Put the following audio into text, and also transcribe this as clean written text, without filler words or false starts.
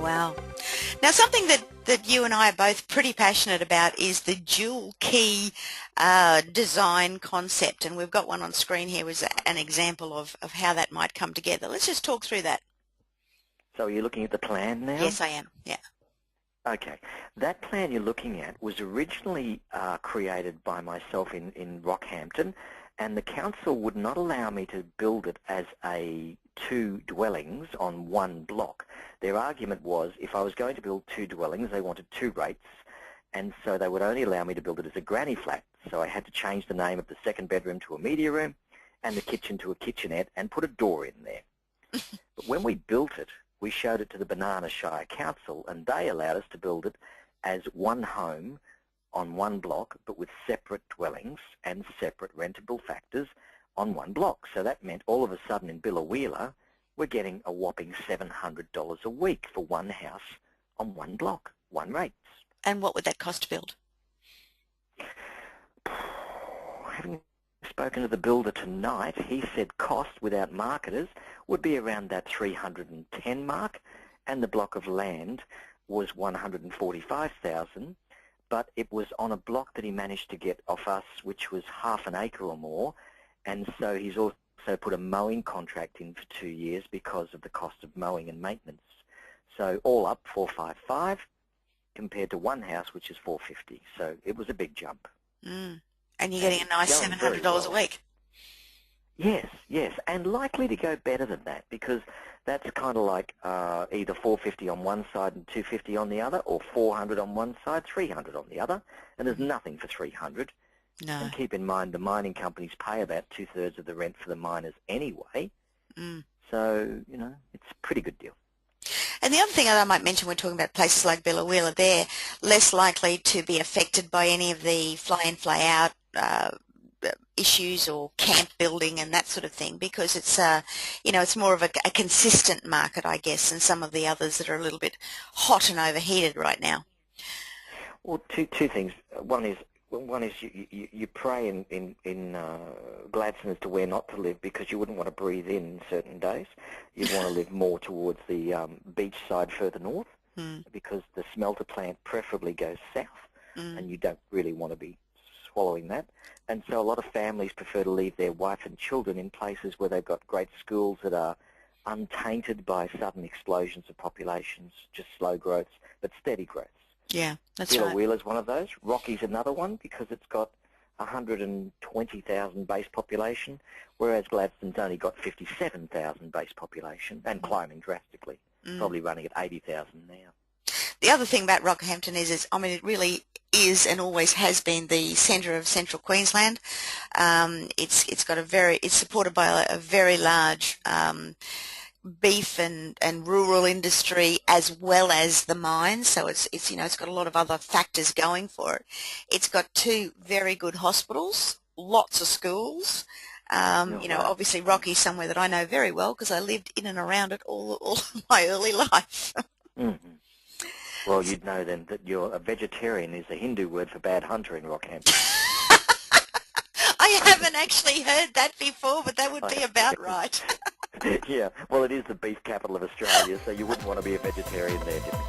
wow. Now, something that you and I are both pretty passionate about is the dual key design concept, and we've got one on screen here as an example of how that might come together. Let's just talk through that. So are you looking at the plan now? Yes, I am, yeah. Okay. That plan you're looking at was originally created by myself in Rockhampton, and the council would not allow me to build it as two dwellings on one block. Their argument was if I was going to build two dwellings, they wanted two rates, and so they would only allow me to build it as a granny flat. So I had to change the name of the second bedroom to a media room and the kitchen to a kitchenette and put a door in there. But when we built it, we showed it to the Banana Shire Council, and they allowed us to build it as one home on one block, but with separate dwellings and separate rentable factors on one block. So that meant all of a sudden in Billawheeler, we're getting a whopping $700 a week for one house on one block, one rates. And what would that cost to build? Having spoken to the builder tonight, he said cost without marketers would be around that 310 mark, and the block of land was 145,000, but it was on a block that he managed to get off us, which was half an acre or more, and so he's also put a mowing contract in for 2 years because of the cost of mowing and maintenance. So all up 455 compared to one house, which is 450. So it was a big jump. Mm. And you're getting a nice $700 a week. Yes, yes, and likely to go better than that, because that's kind of like either 450 on one side and 250 on the other, or 400 on one side, 300 on the other, and there's nothing for 300. No. And keep in mind the mining companies pay about 2/3 of the rent for the miners anyway, so, you know, it's a pretty good deal. And the other thing that I might mention, we're talking about places like Billawheeler, they're less likely to be affected by any of the fly-in, fly-out issues or camp building and that sort of thing, because it's you know, it's more of a consistent market, I guess, than some of the others that are a little bit hot and overheated right now. Well, two things. One is you pray in Gladstone as to where not to live, because you wouldn't want to breathe in certain days. You'd want to live more towards the beach side further north, because the smelter plant preferably goes south, and you don't really want to be swallowing that. And so a lot of families prefer to leave their wife and children in places where they've got great schools that are untainted by sudden explosions of populations, just slow growths, but steady growths. Yeah, that's right. Billawheeler's one of those. Rocky's another one, because it's got 120,000 base population, whereas Gladstone's only got 57,000 base population and climbing drastically, probably running at 80,000 now. The other thing about Rockhampton is, I mean, it really is and always has been the centre of central Queensland. It's supported by a very large beef and rural industry, as well as the mines. So it's you know, it's got a lot of other factors going for it. It's got two very good hospitals, lots of schools. You know, obviously Rocky's somewhere that I know very well because I lived in and around it all of my early life. Well, you'd know then that a vegetarian is a Hindu word for bad hunter in Rockhampton. I haven't actually heard that before, but that would be about right. Yeah, well, it is the beef capital of Australia, so you wouldn't want to be a vegetarian there, Jimmy.